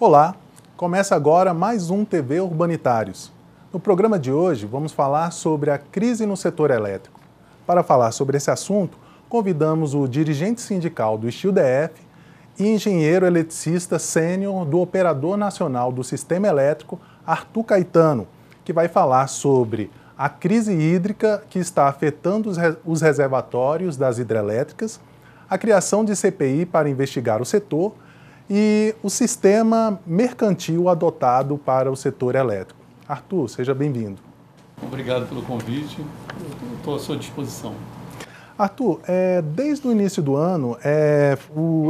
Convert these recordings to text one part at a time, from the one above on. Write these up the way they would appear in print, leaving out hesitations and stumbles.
Olá, começa agora mais um TV Urbanitários. No programa de hoje vamos falar sobre a crise no setor elétrico. Para falar sobre esse assunto, convidamos o dirigente sindical do Steel DF e engenheiro eletricista sênior do Operador Nacional do Sistema Elétrico, Arthur Caetano, que vai falar sobre a crise hídrica que está afetando os reservatórios das hidrelétricas, a criação de CPI para investigar o setor e o sistema mercantil adotado para o setor elétrico. Arthur, seja bem-vindo. Obrigado pelo convite, eu estou à sua disposição. Arthur, desde o início do ano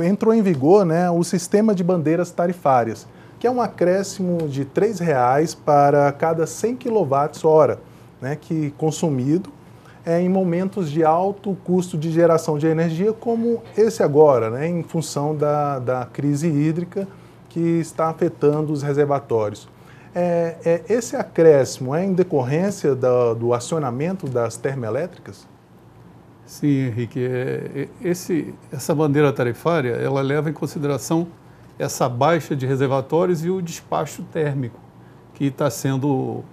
entrou em vigor o sistema de bandeiras tarifárias, que é um acréscimo de R$ 3,00 para cada 100 kWh que consumido em momentos de alto custo de geração de energia, como esse agora, em função da crise hídrica que está afetando os reservatórios. Esse acréscimo é em decorrência do acionamento das termoelétricas? Sim, Henrique. Essa bandeira tarifária, ela leva em consideração essa baixa de reservatórios e o despacho térmico, que está sendo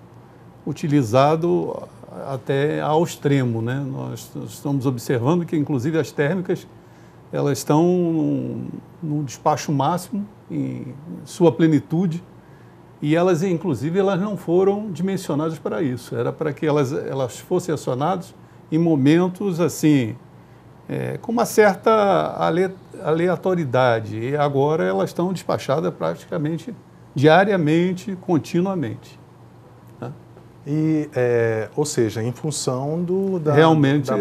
utilizado até ao extremo, né? Nós estamos observando que, inclusive, as térmicas elas estão no despacho máximo, em sua plenitude, e elas, inclusive, elas não foram dimensionadas para isso. Era para que elas fossem acionadas em momentos assim, com uma certa aleatoriedade, e agora elas estão despachadas praticamente diariamente, continuamente. Ou seja, em função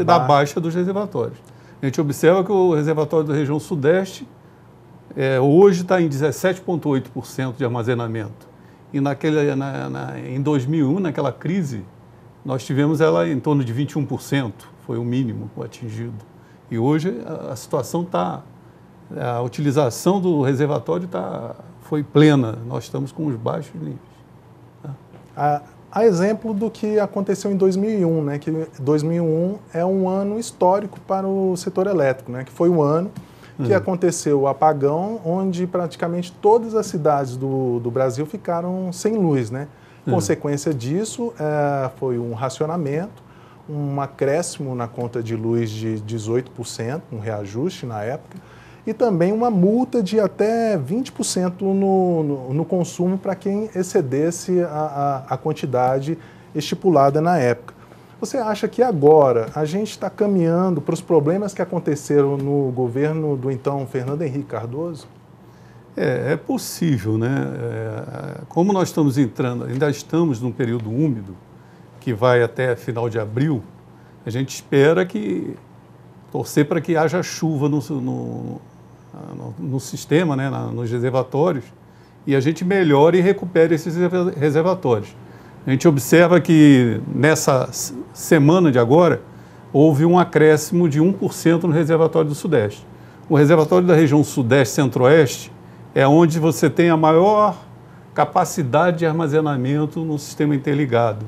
da baixa dos reservatórios. A gente observa que o reservatório da região sudeste hoje está em 17,8% de armazenamento. E em 2001, naquela crise, nós tivemos ela em torno de 21%, foi o mínimo atingido. E hoje a situação a utilização do reservatório foi plena, nós estamos com os baixos níveis. A exemplo do que aconteceu em 2001, que 2001 é um ano histórico para o setor elétrico, que foi o ano que aconteceu o apagão, onde praticamente todas as cidades do Brasil ficaram sem luz. Consequência disso foi um racionamento, um acréscimo na conta de luz de 18%, um reajuste na época, e também uma multa de até 20% no consumo para quem excedesse a quantidade estipulada na época. Você acha que agora a gente está caminhando para os problemas que aconteceram no governo do então Fernando Henrique Cardoso? É possível, como nós estamos ainda estamos num período úmido, que vai até final de abril, a gente espera torcer para que haja chuva no sistema, nos reservatórios, e a gente melhore e recupere esses reservatórios. A gente observa que nessa semana de agora houve um acréscimo de 1% no reservatório do Sudeste. O reservatório da região Sudeste Centro-Oeste é onde você tem a maior capacidade de armazenamento no sistema interligado.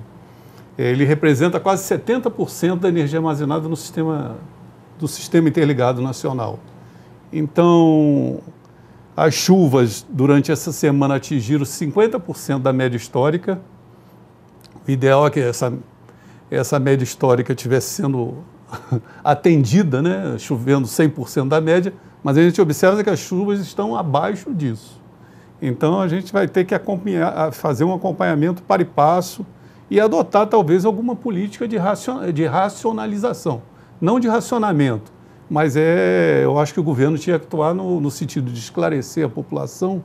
Ele representa quase 70% da energia armazenada do sistema interligado nacional. Então, as chuvas durante essa semana atingiram 50% da média histórica. O ideal é que essa média histórica estivesse sendo atendida, chovendo 100% da média, mas a gente observa que as chuvas estão abaixo disso. Então, a gente vai ter que fazer um acompanhamento para e passo e adotar talvez alguma política de racionalização, não de racionamento. Mas eu acho que o governo tinha que atuar no sentido de esclarecer a população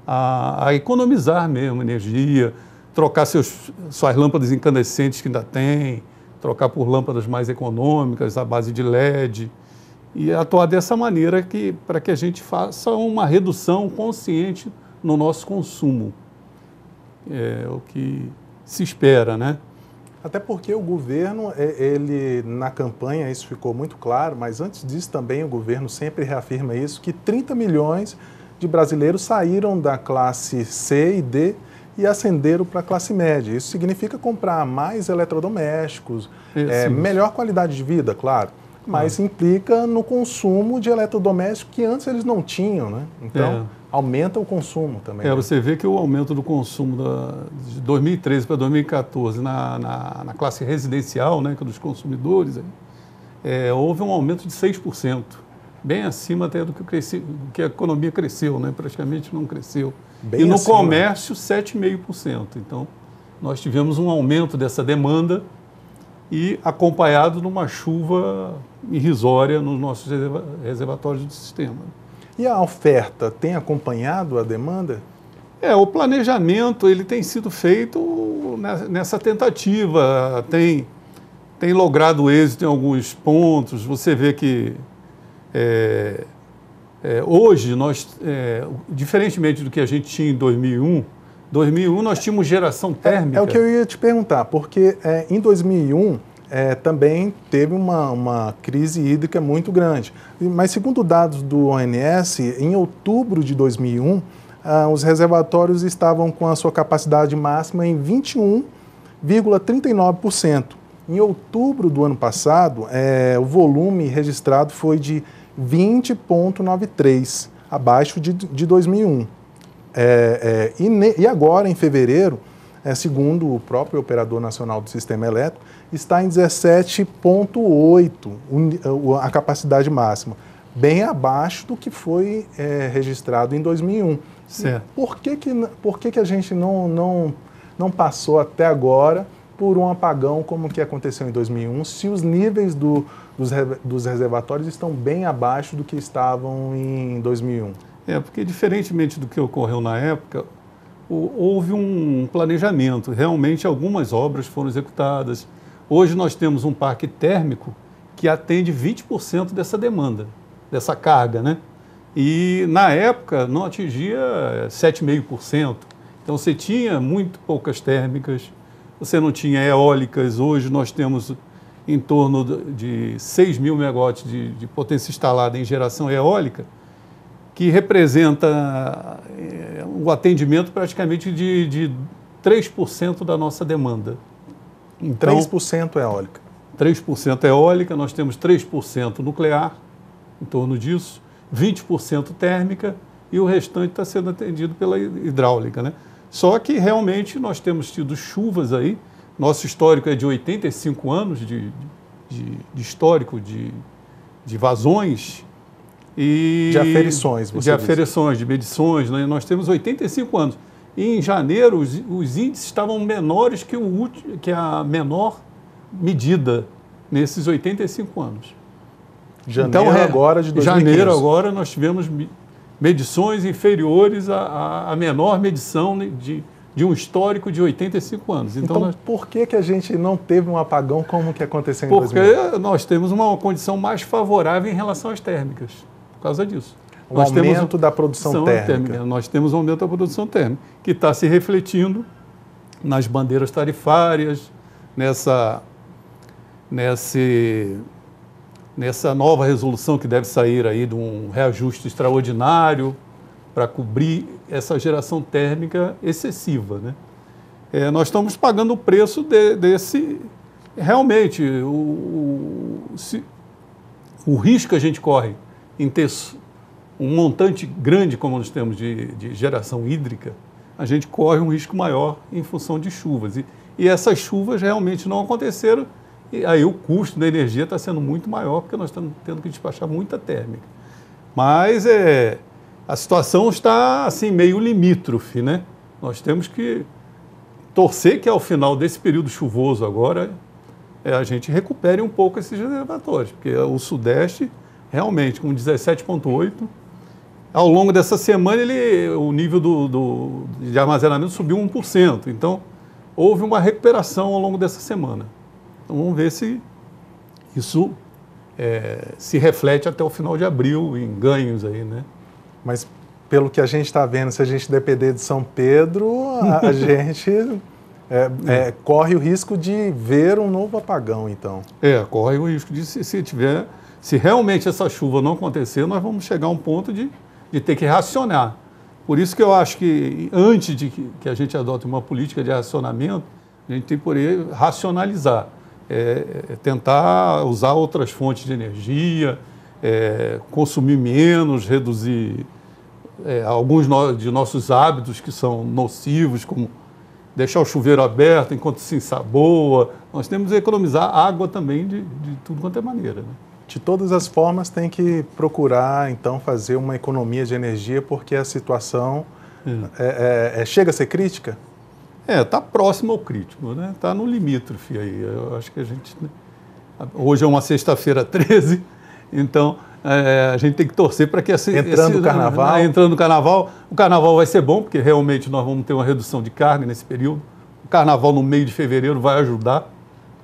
a economizar mesmo energia, trocar suas lâmpadas incandescentes que ainda tem, trocar por lâmpadas mais econômicas, à base de LED, e atuar dessa maneira para que a gente faça uma redução consciente no nosso consumo. É o que se espera, Até porque o governo, ele na campanha, isso ficou muito claro, mas antes disso também o governo sempre reafirma isso, que 30 milhões de brasileiros saíram da classe C e D e ascenderam para a classe média. Isso significa comprar mais eletrodomésticos, melhor qualidade de vida, claro. mas implica no consumo de eletrodoméstico que antes eles não tinham, né? Então, aumenta o consumo também. Né? Você vê que o aumento do consumo de 2013 para 2014 na classe residencial, né, dos consumidores, houve um aumento de 6%, bem acima até do que a economia cresceu, né? Praticamente não cresceu. Bem e no acima. comércio, 7,5%. Então, nós tivemos um aumento dessa demanda e acompanhado de uma chuva irrisória nos nossos reservatórios do sistema. E a oferta tem acompanhado a demanda? O planejamento ele tem sido feito nessa tentativa, tem logrado êxito em alguns pontos. Você vê que hoje, diferentemente do que a gente tinha em 2001, nós tínhamos geração térmica. É o que eu ia te perguntar, porque em 2001 também teve uma crise hídrica muito grande. Mas segundo dados do ONS, em outubro de 2001, os reservatórios estavam com a sua capacidade máxima em 21,39%. Em outubro do ano passado, o volume registrado foi de 20,93%, abaixo de 2001. E agora, em fevereiro, segundo o próprio Operador Nacional do Sistema Elétrico, está em 17,8% a capacidade máxima, bem abaixo do que foi registrado em 2001. Certo. Por que a gente não passou até agora por um apagão como que aconteceu em 2001, se os níveis dos reservatórios estão bem abaixo do que estavam em 2001? Porque diferentemente do que ocorreu na época, houve um planejamento. Realmente algumas obras foram executadas. Hoje nós temos um parque térmico que atende 20% dessa demanda, dessa carga, né? E na época não atingia 7,5%. Então você tinha muito poucas térmicas, você não tinha eólicas. Hoje nós temos em torno de 6 mil megawatts de potência instalada em geração eólica, que representa um atendimento praticamente de 3% da nossa demanda. Então, 3% eólica. 3% eólica, nós temos 3% nuclear, em torno disso, 20% térmica e o restante está sendo atendido pela hidráulica, né? Só que realmente nós temos tido chuvas aí, nosso histórico é de 85 anos de histórico de vazões, de aferições, de aferições, de medições, né? Nós temos 85 anos. E em janeiro os índices estavam menores que a menor medida nesses 85 anos. Janeiro agora de 2015. Janeiro agora nós tivemos medições inferiores à menor medição de um histórico de 85 anos. Então por que a gente não teve um apagão como que aconteceu em 2000? Porque nós temos uma condição mais favorável em relação às térmicas. Por causa disso. Nós aumento da produção térmica. Nós temos um aumento da produção térmica, que está se refletindo nas bandeiras tarifárias, nessa nova resolução que deve sair aí de um reajuste extraordinário para cobrir essa geração térmica excessiva, né? Nós estamos pagando o preço desse... Realmente, o risco que a gente corre em ter um montante grande como nós temos de geração hídrica, a gente corre um risco maior em função de chuvas. E essas chuvas realmente não aconteceram, e aí o custo da energia está sendo muito maior, porque nós estamos tendo que despachar muita térmica. Mas a situação está assim, meio limítrofe, né? Nós temos que torcer que ao final desse período chuvoso agora, a gente recupere um pouco esses reservatórios, porque o Sudeste, realmente, com 17,8%, ao longo dessa semana o nível de armazenamento subiu 1%. Então, houve uma recuperação ao longo dessa semana. Então, vamos ver se isso se reflete até o final de abril em ganhos aí, né? Mas, pelo que a gente está vendo, se a gente depender de São Pedro, a gente corre o risco de ver um novo apagão, então. Corre o risco de, se realmente essa chuva não acontecer, nós vamos chegar a um ponto de ter que racionar. Por isso que eu acho que, antes de que a gente adote uma política de racionamento, a gente tem que poder racionalizar. tentar usar outras fontes de energia, consumir menos, reduzir alguns de nossos hábitos que são nocivos, como deixar o chuveiro aberto enquanto se ensaboa. Nós temos que economizar água também de tudo quanto é maneira, né? De todas as formas, tem que procurar, então, fazer uma economia de energia, porque a situação chega a ser crítica? Está próximo ao crítico, né? Está no limítrofe aí. Eu acho que a gente... Hoje é uma sexta-feira 13, então a gente tem que torcer para que entrando no carnaval, o carnaval vai ser bom, porque realmente nós vamos ter uma redução de carga nesse período. O carnaval no meio de fevereiro vai ajudar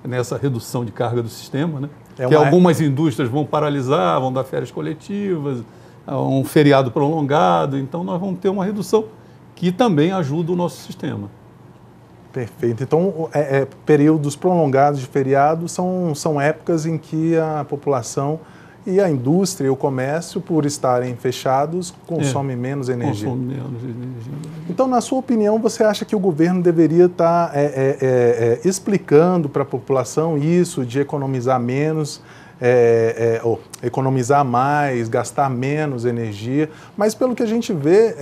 nessa redução de carga do sistema, né? Que algumas indústrias vão paralisar, vão dar férias coletivas, um feriado prolongado, então nós vamos ter uma redução que também ajuda o nosso sistema. Perfeito. Então, períodos prolongados de feriado são épocas em que a população e a indústria e o comércio, por estarem fechados, consomem menos energia. Consomem menos energia. Então, na sua opinião, você acha que o governo deveria estar explicando para a população isso de economizar menos, ou economizar mais, gastar menos energia? Mas, pelo que a gente vê,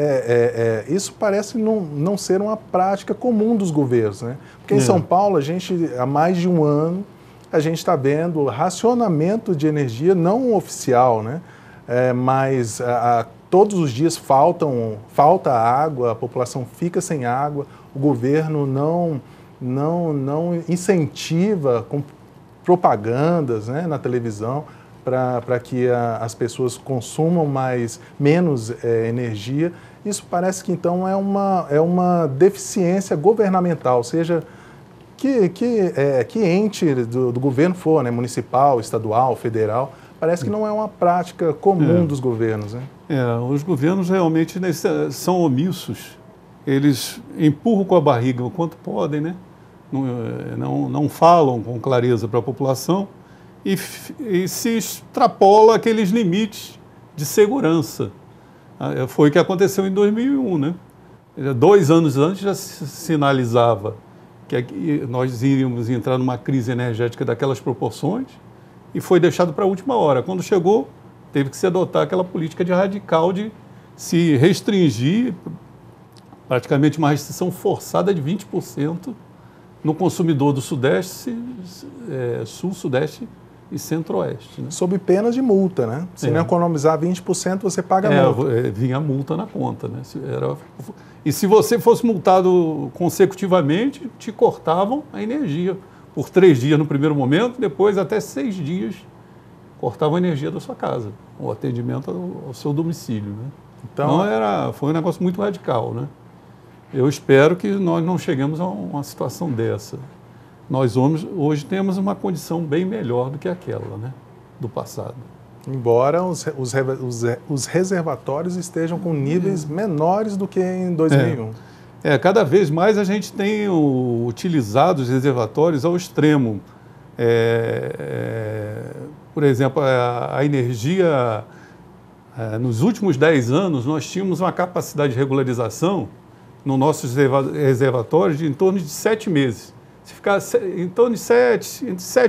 isso parece não ser uma prática comum dos governos, né? Porque em São Paulo, há mais de um ano, a gente está vendo racionamento de energia não oficial, né? Mas todos os dias falta água, a população fica sem água, o governo não incentiva com propagandas, né, na televisão para que as pessoas consumam menos energia. Isso parece que então é uma deficiência governamental, seja que ente do governo for, né, municipal, estadual, federal, parece que não é uma prática comum dos governos, né? Os governos realmente são omissos. Eles empurram com a barriga o quanto podem, né? Não falam com clareza para a população e se extrapola aqueles limites de segurança. Foi o que aconteceu em 2001, né? 2 anos antes já se sinalizava que nós iríamos entrar numa crise energética daquelas proporções e foi deixado para a última hora. Quando chegou, teve que se adotar aquela política radical de se restringir, praticamente uma restrição forçada de 20% no consumidor do Sudeste, Sul, Sudeste e Centro-Oeste, né? Sob pena de multa, né? Se não economizar 20%, você paga a multa. Vinha multa na conta, né? E se você fosse multado consecutivamente, te cortavam a energia por 3 dias no primeiro momento, depois até 6 dias cortavam a energia da sua casa, o atendimento ao seu domicílio, né? Então foi um negócio muito radical, né? Eu espero que nós não cheguemos a uma situação dessa. Nós hoje temos uma condição bem melhor do que aquela, né, do passado. Embora os reservatórios estejam com níveis menores do que em 2001. Cada vez mais a gente tem utilizado os reservatórios ao extremo. Por exemplo, a energia, nos últimos 10 anos, nós tínhamos uma capacidade de regularização nos nossos reservatórios de em torno de 7 meses. Se ficar em torno de 7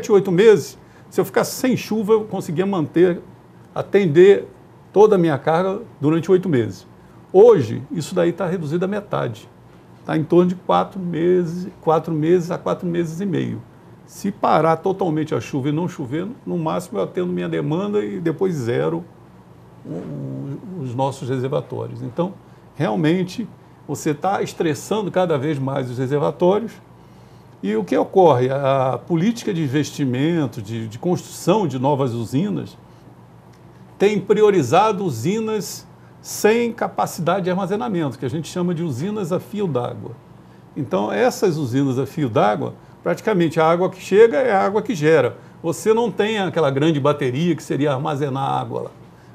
e 8 meses, se eu ficasse sem chuva, eu conseguia atender toda a minha carga durante 8 meses. Hoje, isso daí está reduzido à metade. Está em torno de 4 meses a 4 meses e meio. Se parar totalmente a chuva e não chover, no máximo eu atendo minha demanda e depois zero os nossos reservatórios. Então, realmente, você está estressando cada vez mais os reservatórios. E o que ocorre? A política de investimento, de construção de novas usinas, tem priorizado usinas sem capacidade de armazenamento, que a gente chama de usinas a fio d'água. Então, essas usinas a fio d'água, praticamente a água que chega é a água que gera. Você não tem aquela grande bateria que seria armazenar água lá.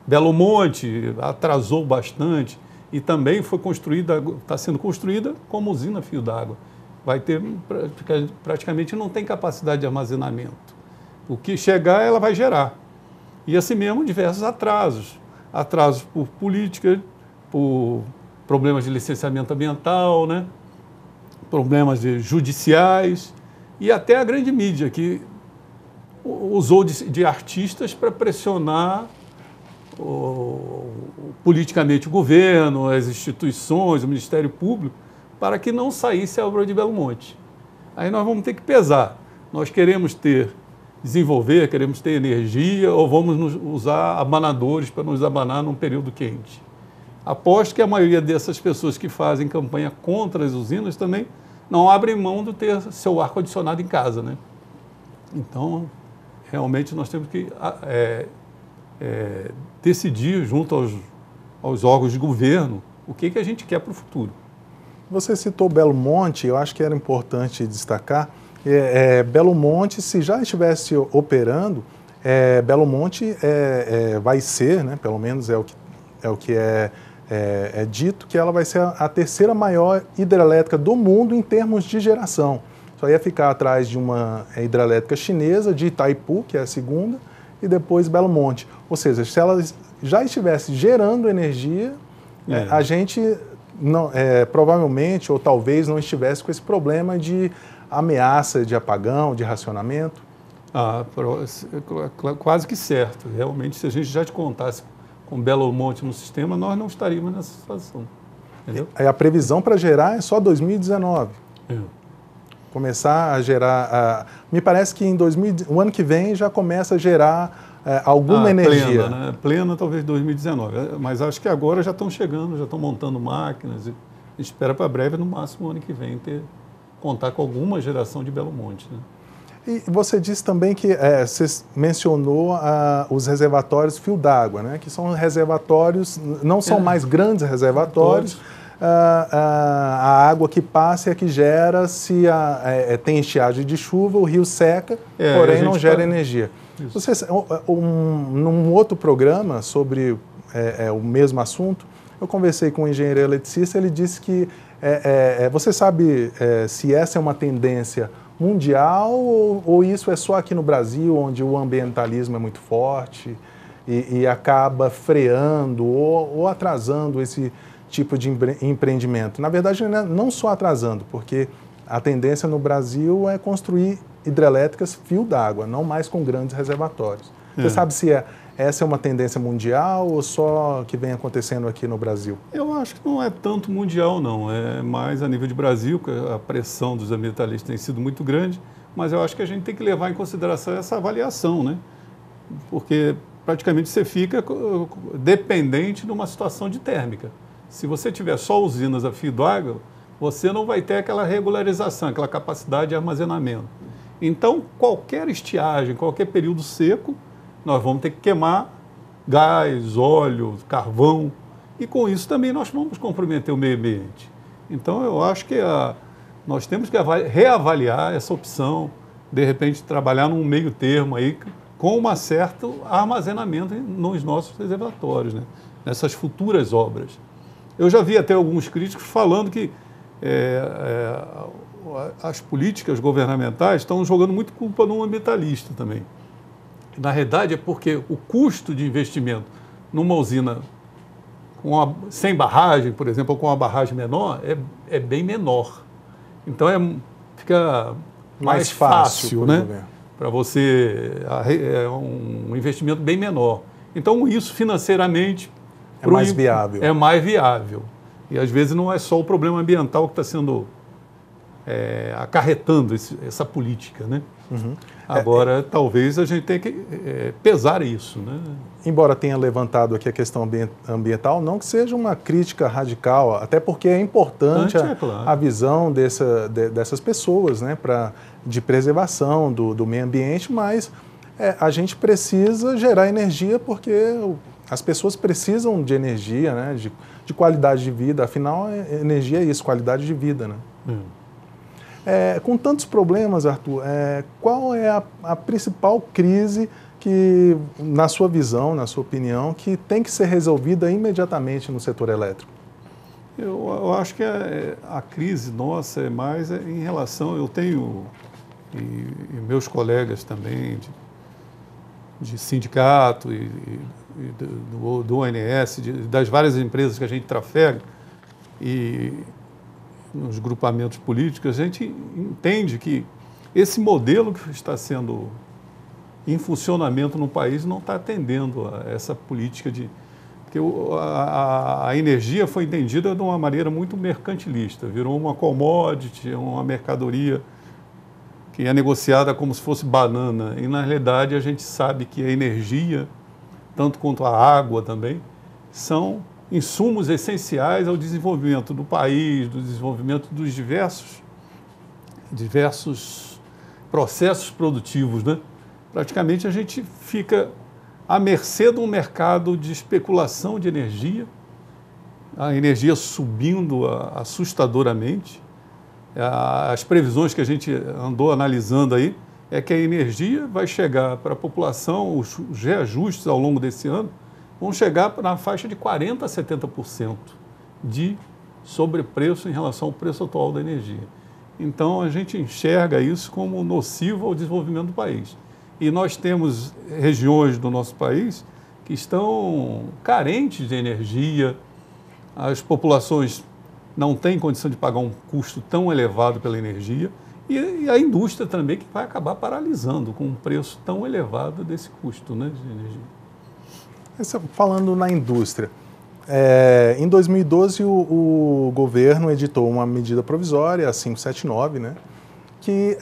Belo Monte atrasou bastante e também está sendo construída como usina a fio d'água. Praticamente não tem capacidade de armazenamento. O que chegar, ela vai gerar. E assim mesmo, diversos atrasos. Atrasos por política, por problemas de licenciamento ambiental, né? Problemas judiciais e até a grande mídia, que usou de artistas para pressionar politicamente o governo, as instituições, o Ministério Público, para que não saísse a obra de Belo Monte. Aí nós vamos ter que pesar. Nós queremos desenvolver, queremos ter energia, ou vamos usar abanadores para nos abanar num período quente. Aposto que a maioria dessas pessoas que fazem campanha contra as usinas também não abrem mão de ter seu ar-condicionado em casa, né? Então, realmente nós temos que decidir junto aos órgãos de governo o que a gente quer para o futuro. Você citou Belo Monte, eu acho que era importante destacar. Belo Monte, se já estivesse operando, Belo Monte vai ser, né, pelo menos é o que é dito, que ela vai ser a terceira maior hidrelétrica do mundo em termos de geração. Só ia ficar atrás de uma hidrelétrica chinesa, de Itaipu, que é a segunda, e depois Belo Monte. Ou seja, se ela já estivesse gerando energia, a gente não, provavelmente ou talvez não estivesse com esse problema de ameaça de apagão, de racionamento. Quase que certo. Realmente, se a gente já te contasse com Belo Monte no sistema, nós não estaríamos nessa situação. Entendeu? A previsão para gerar é só 2019. Começar a gerar... me parece que o ano que vem já começa a gerar alguma energia. Plena, né? Plena talvez 2019. Mas acho que agora já estão chegando, já estão montando máquinas. E a gente espera para breve, no máximo, o ano que vem, contar com alguma geração de Belo Monte, né? E você disse também que você mencionou os reservatórios fio d'água, né? Que são reservatórios, não são mais grandes reservatórios. A água que passa é a que gera, se tem estiagem de chuva, o rio seca, porém não gera energia. Num outro programa sobre o mesmo assunto, eu conversei com um engenheiro eletricista, ele disse que você sabe se essa é uma tendência mundial ou isso é só aqui no Brasil, onde o ambientalismo é muito forte e acaba freando ou atrasando esse tipo de empreendimento? Na verdade, não só atrasando, porque a tendência no Brasil é construir hidrelétricas fio d'água, não mais com grandes reservatórios. Você sabe se essa é uma tendência mundial ou só que vem acontecendo aqui no Brasil? Eu acho que não é tanto mundial, não. É mais a nível de Brasil, que a pressão dos ambientalistas tem sido muito grande, mas eu acho que a gente tem que levar em consideração essa avaliação, né? Porque praticamente você fica dependente de uma situação de térmica. Se você tiver só usinas a fio d'água, você não vai ter aquela regularização, aquela capacidade de armazenamento. Então, qualquer estiagem, qualquer período seco, nós vamos ter que queimar gás, óleo, carvão, e com isso também nós vamos comprometer o meio ambiente. Então, eu acho que nós temos que reavaliar essa opção, de repente trabalhar num meio termo aí, com um certo armazenamento nos nossos reservatórios, né? Nessas futuras obras. Eu já vi até alguns críticos falando que as políticas governamentais estão jogando muito culpa no ambientalista também. Na realidade, é porque o custo de investimento numa usina sem barragem, por exemplo, ou com uma barragem menor, é bem menor. Então, fica mais fácil, né? Para você, é um investimento bem menor. Então, isso financeiramente é mais viável. É mais viável. E, às vezes, não é só o problema ambiental que está sendo acarretando essa política, né? Agora, talvez a gente tenha que pesar isso, né? Embora tenha levantado aqui a questão ambiental, não que seja uma crítica radical, até porque é importante claro, a visão dessas pessoas, né, de preservação do meio ambiente, mas a gente precisa gerar energia porque as pessoas precisam de energia, né, de qualidade de vida, afinal, energia é isso, qualidade de vida, né? Com tantos problemas, Arthur, qual é a principal crise que, na sua visão, na sua opinião, que tem que ser resolvida imediatamente no setor elétrico? Eu acho que a crise nossa é mais em relação... Eu tenho, e meus colegas também, de sindicato e do ONS, das várias empresas que a gente trafega, e nos grupamentos políticos, a gente entende que esse modelo que está sendo em funcionamento no país não está atendendo a essa política de... Porque a energia foi entendida de uma maneira muito mercantilista, virou uma commodity, uma mercadoria que é negociada como se fosse banana. E, na realidade, a gente sabe que a energia, tanto quanto a água também, são insumos essenciais ao desenvolvimento do país, do desenvolvimento dos diversos processos produtivos, né? Praticamente a gente fica à mercê de um mercado de especulação de energia, a energia subindo assustadoramente. As previsões que a gente andou analisando aí é que a energia vai chegar para a população, os reajustes ao longo desse ano vão chegar na faixa de 40% a 70% de sobrepreço em relação ao preço atual da energia. Então, a gente enxerga isso como nocivo ao desenvolvimento do país. E nós temos regiões do nosso país que estão carentes de energia, as populações não têm condição de pagar um custo tão elevado pela energia e a indústria também que vai acabar paralisando com um preço tão elevado desse custo, né, de energia. Falando na indústria, em 2012 o governo editou uma medida provisória, a 579, né, que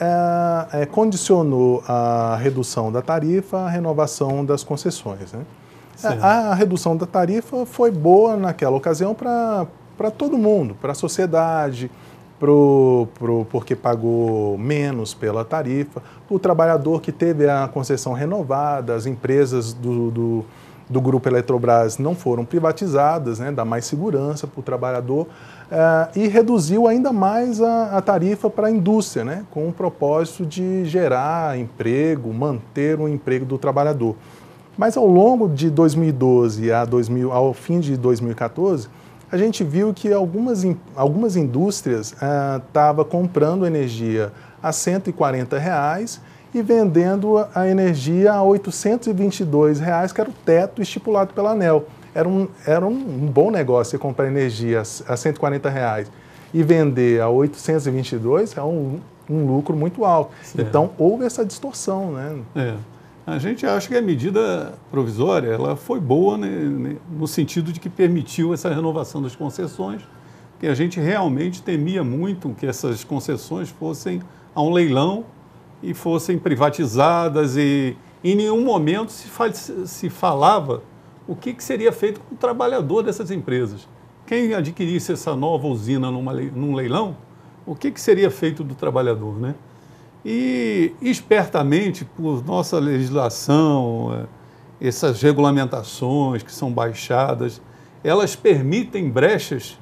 condicionou a redução da tarifa à renovação das concessões, né? A redução da tarifa foi boa naquela ocasião para todo mundo, para a sociedade, porque pagou menos pela tarifa, o trabalhador que teve a concessão renovada, as empresas do Grupo Eletrobras não foram privatizadas, né, dá mais segurança para o trabalhador, e reduziu ainda mais a tarifa para a indústria, né, com o propósito de gerar emprego, manter o emprego do trabalhador. Mas ao longo de 2012 ao fim de 2014, a gente viu que algumas indústrias estavam comprando energia a R$ 140 e vendendo a energia a R$ 822, que era o teto estipulado pela ANEEL. Era um bom negócio você comprar energia a R$ 140 e vender a 822, é um lucro muito alto. Certo. Então, houve essa distorção, né? A gente acha que a medida provisória ela foi boa, né, no sentido de que permitiu essa renovação das concessões, que a gente realmente temia muito que essas concessões fossem a um leilão e fossem privatizadas e em nenhum momento se falava o que seria feito com o trabalhador dessas empresas. Quem adquirisse essa nova usina num leilão, o que seria feito do trabalhador, né? E, espertamente, por nossa legislação, essas regulamentações que são baixadas, elas permitem brechas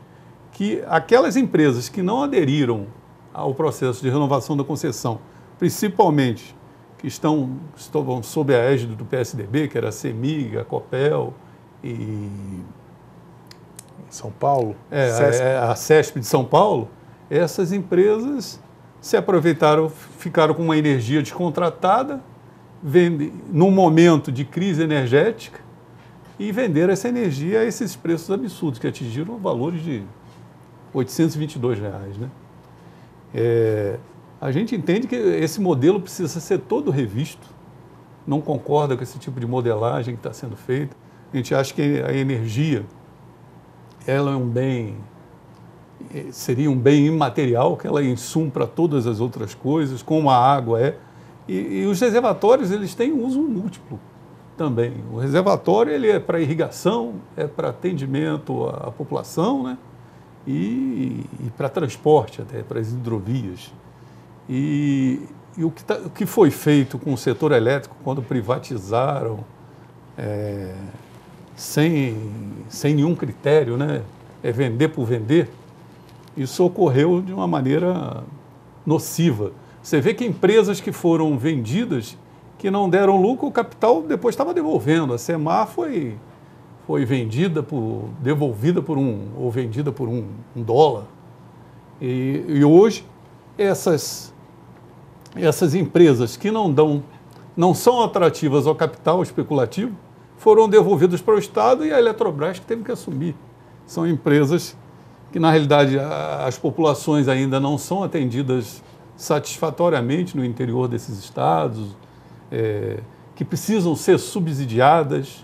que aquelas empresas que não aderiram ao processo de renovação da concessão, principalmente que estavam sob a égide do PSDB, que era a CEMIG, a Copel e... São Paulo? A CESP de São Paulo, essas empresas se aproveitaram, ficaram com uma energia descontratada, num momento de crise energética, e venderam essa energia a esses preços absurdos, que atingiram valores de R$ 822, né? A gente entende que esse modelo precisa ser todo revisto, não concorda com esse tipo de modelagem que está sendo feita. A gente acha que a energia ela é um bem... seria um bem imaterial, que ela é insumo para todas as outras coisas, como a água é. E os reservatórios, eles têm uso múltiplo também. O reservatório ele é para irrigação, é para atendimento à população, né? E para transporte até, para as hidrovias. E o que foi feito com o setor elétrico quando privatizaram, sem nenhum critério, né? É vender por vender. Isso ocorreu de uma maneira nociva. Você vê que empresas que foram vendidas, que não deram lucro, o capital depois estava devolvendo. A Semar foi vendida devolvida por ou vendida por um dólar. E hoje, essas empresas que não são atrativas ao capital especulativo, foram devolvidas para o Estado e a Eletrobras que teve que assumir. São empresas que, na realidade, as populações ainda não são atendidas satisfatoriamente no interior desses estados, que precisam ser subsidiadas.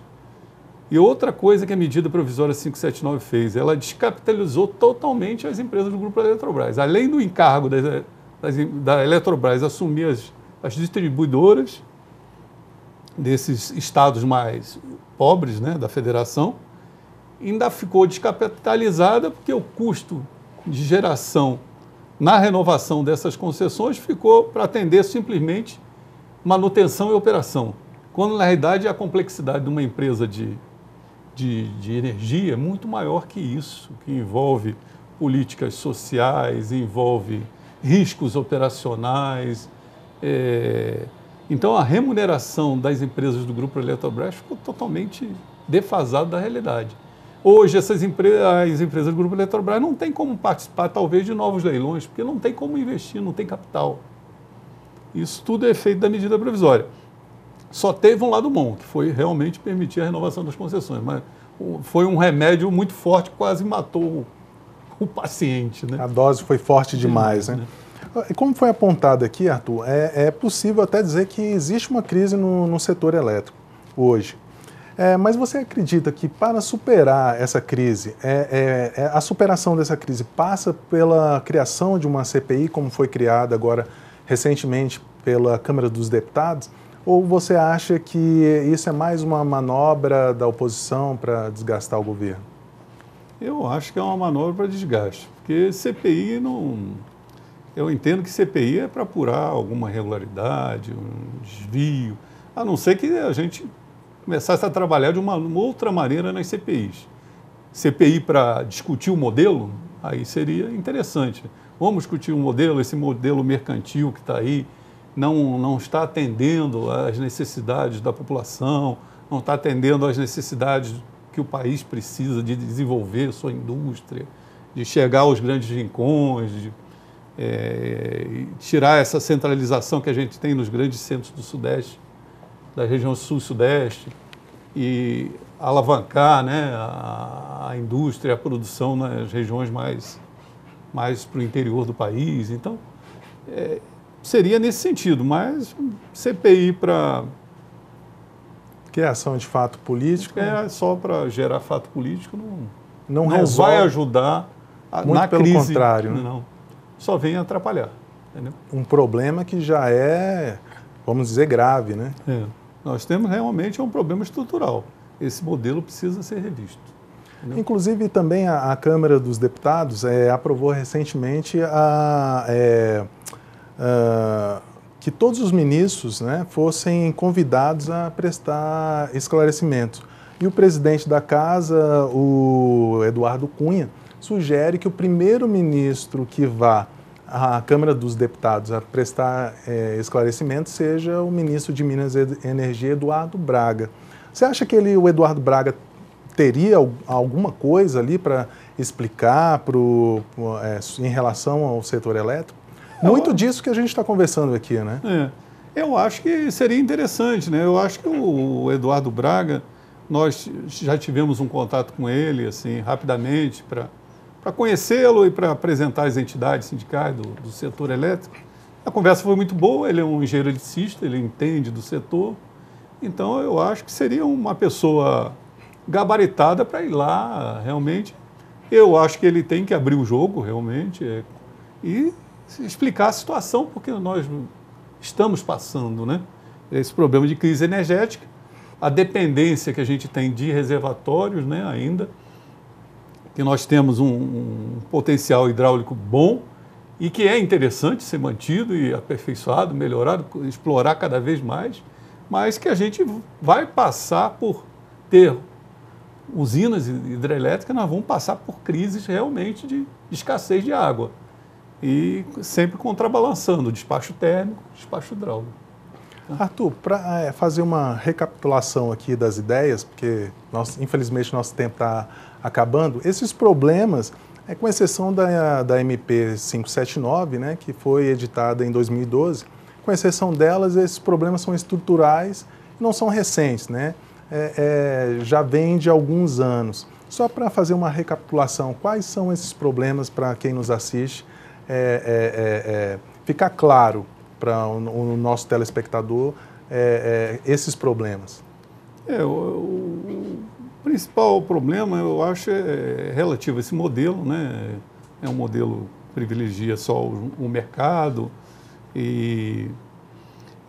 E outra coisa que a medida provisória 579 fez, ela descapitalizou totalmente as empresas do Grupo Eletrobras. Além do encargo da Eletrobras assumir as distribuidoras desses estados mais pobres, né, da federação, ainda ficou descapitalizada porque o custo de geração na renovação dessas concessões ficou para atender simplesmente manutenção e operação, quando na realidade a complexidade de uma empresa de energia é muito maior que isso, que envolve políticas sociais, envolve riscos operacionais. Então, a remuneração das empresas do Grupo Eletrobras ficou totalmente defasada da realidade. Hoje, as empresas do Grupo Eletrobras não têm como participar, talvez, de novos leilões, porque não tem como investir, não tem capital. Isso tudo é efeito da medida provisória. Só teve um lado bom, que foi realmente permitir a renovação das concessões, mas foi um remédio muito forte, quase matou o paciente, né? A dose foi forte demais, né? E como foi apontado aqui, Arthur, é possível até dizer que existe uma crise no setor elétrico hoje. Mas você acredita que para superar essa crise, a superação dessa crise passa pela criação de uma CPI, como foi criada agora recentemente pela Câmara dos Deputados? Ou você acha que isso é mais uma manobra da oposição para desgastar o governo? Eu acho que é uma manobra para desgaste, porque CPI não... Eu entendo que CPI é para apurar alguma irregularidade, um desvio, a não ser que a gente começasse a trabalhar de uma outra maneira nas CPIs. CPI para discutir o modelo, aí seria interessante. Vamos discutir um modelo, esse modelo mercantil que está aí, não está atendendo às necessidades da população, não está atendendo às necessidades que o país precisa de desenvolver sua indústria, de chegar aos grandes rincões, de tirar essa centralização que a gente tem nos grandes centros do Sudeste, da região Sul-Sudeste, e alavancar, né, a indústria, a produção nas regiões mais para o interior do país. Então, seria nesse sentido, mas CPI para... Criação de fato político? Só para gerar fato político não resolve, vai ajudar na pelo crise. Contrário, né? Não, só vem atrapalhar. Entendeu? Um problema que já é, vamos dizer, grave, né? Nós temos realmente um problema estrutural. Esse modelo precisa ser revisto. Entendeu? Inclusive, também a Câmara dos Deputados aprovou recentemente que todos os ministros, né, fossem convidados a prestar esclarecimentos. E o presidente da Casa, o Eduardo Cunha, sugere que o primeiro-ministro que vá à Câmara dos Deputados a prestar esclarecimentos seja o ministro de Minas e Energia, Eduardo Braga. Você acha que o Eduardo Braga teria alguma coisa ali para explicar em relação ao setor elétrico? Muito disso que a gente está conversando aqui, né? Eu acho que seria interessante, né? Eu acho que o Eduardo Braga, nós já tivemos um contato com ele, assim, rapidamente, para conhecê-lo e para apresentar as entidades sindicais do setor elétrico. A conversa foi muito boa, ele é um engenheiro eletricista, ele entende do setor. Então, eu acho que seria uma pessoa gabaritada para ir lá, realmente. Eu acho que ele tem que abrir o jogo, realmente, e explicar a situação, porque nós estamos passando, né, esse problema de crise energética, a dependência que a gente tem de reservatórios, né, ainda, que nós temos um potencial hidráulico bom e que é interessante ser mantido e aperfeiçoado, melhorado, explorar cada vez mais, mas que a gente vai passar por ter usinas hidrelétricas, nós vamos passar por crises realmente de escassez de água. E sempre contrabalançando despacho térmico, despacho hidráulico. Arthur, para fazer uma recapitulação aqui das ideias, porque infelizmente nosso tempo está acabando, esses problemas, com exceção da MP 579, né, que foi editada em 2012, com exceção delas, esses problemas são estruturais e não são recentes, né? Já vem de alguns anos. Só para fazer uma recapitulação, quais são esses problemas para quem nos assiste? Ficar claro para o nosso telespectador esses problemas? O principal problema, eu acho, é relativo a esse modelo, né? É um modelo que privilegia só o mercado, e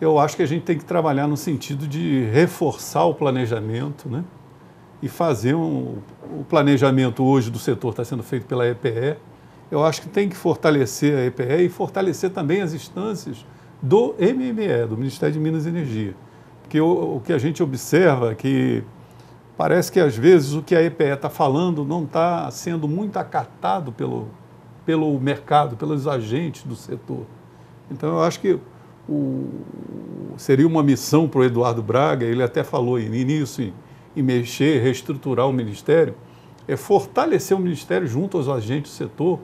eu acho que a gente tem que trabalhar no sentido de reforçar o planejamento, né? E fazer o planejamento hoje do setor está sendo feito pela EPE. Eu acho que tem que fortalecer a EPE e fortalecer também as instâncias do MME, do Ministério de Minas e Energia. Porque o que a gente observa é que parece que às vezes o que a EPE está falando não está sendo muito acatado pelo mercado, pelos agentes do setor. Então eu acho que seria uma missão para o Eduardo Braga, ele até falou nisso, em mexer, reestruturar o Ministério, é fortalecer o Ministério junto aos agentes do setor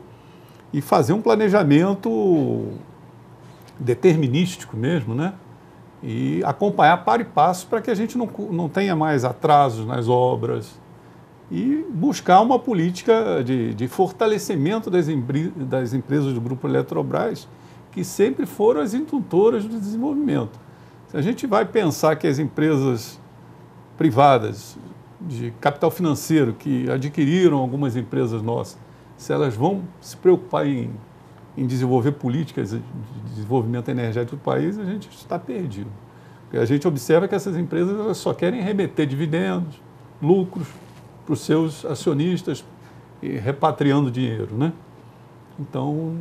e fazer um planejamento determinístico mesmo, né? E acompanhar para e passo para que a gente não tenha mais atrasos nas obras e buscar uma política de fortalecimento das empresas do Grupo Eletrobras, que sempre foram as indutoras do desenvolvimento. Se a gente vai pensar que as empresas privadas de capital financeiro que adquiriram algumas empresas nossas, se elas vão se preocupar em desenvolver políticas de desenvolvimento energético do país, a gente está perdido. Porque a gente observa que essas empresas elas só querem remeter dividendos, lucros para os seus acionistas e repatriando dinheiro, né? Então,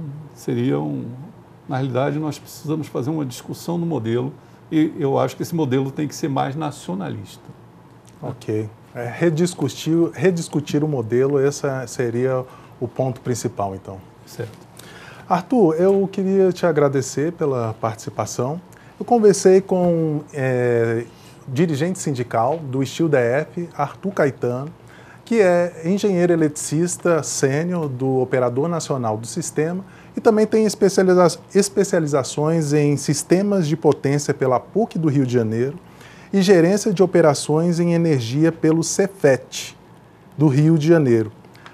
na realidade, nós precisamos fazer uma discussão no modelo e eu acho que esse modelo tem que ser mais nacionalista. Ok. Rediscutir o modelo, esse seria o ponto principal, então. Certo. Arthur, eu queria te agradecer pela participação. Eu conversei com dirigente sindical do Steel DF, Arthur Caetano, que é engenheiro eletricista sênior do Operador Nacional do Sistema e também tem especializações em sistemas de potência pela PUC do Rio de Janeiro e gerência de operações em energia pelo Cefet do Rio de Janeiro.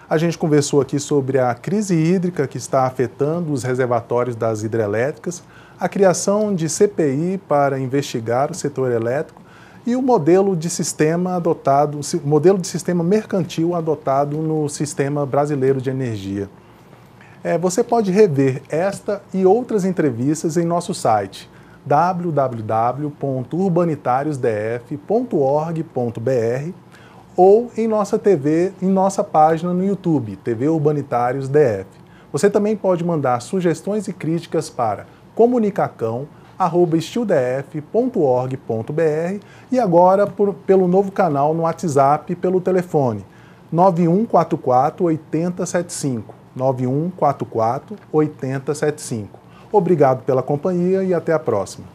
A gente conversou aqui sobre a crise hídrica que está afetando os reservatórios das hidrelétricas, a criação de CPI para investigar o setor elétrico e o modelo de sistema mercantil adotado no Sistema Brasileiro de Energia. Você pode rever esta e outras entrevistas em nosso site www.urbanitariosdf.org.br ou em nossa TV, em nossa página no YouTube, TV Urbanitários DF. Você também pode mandar sugestões e críticas para comunicacão@steeldf.org.br e agora pelo novo canal no WhatsApp pelo telefone 9144 8075. 9144 8075. Obrigado pela companhia e até a próxima.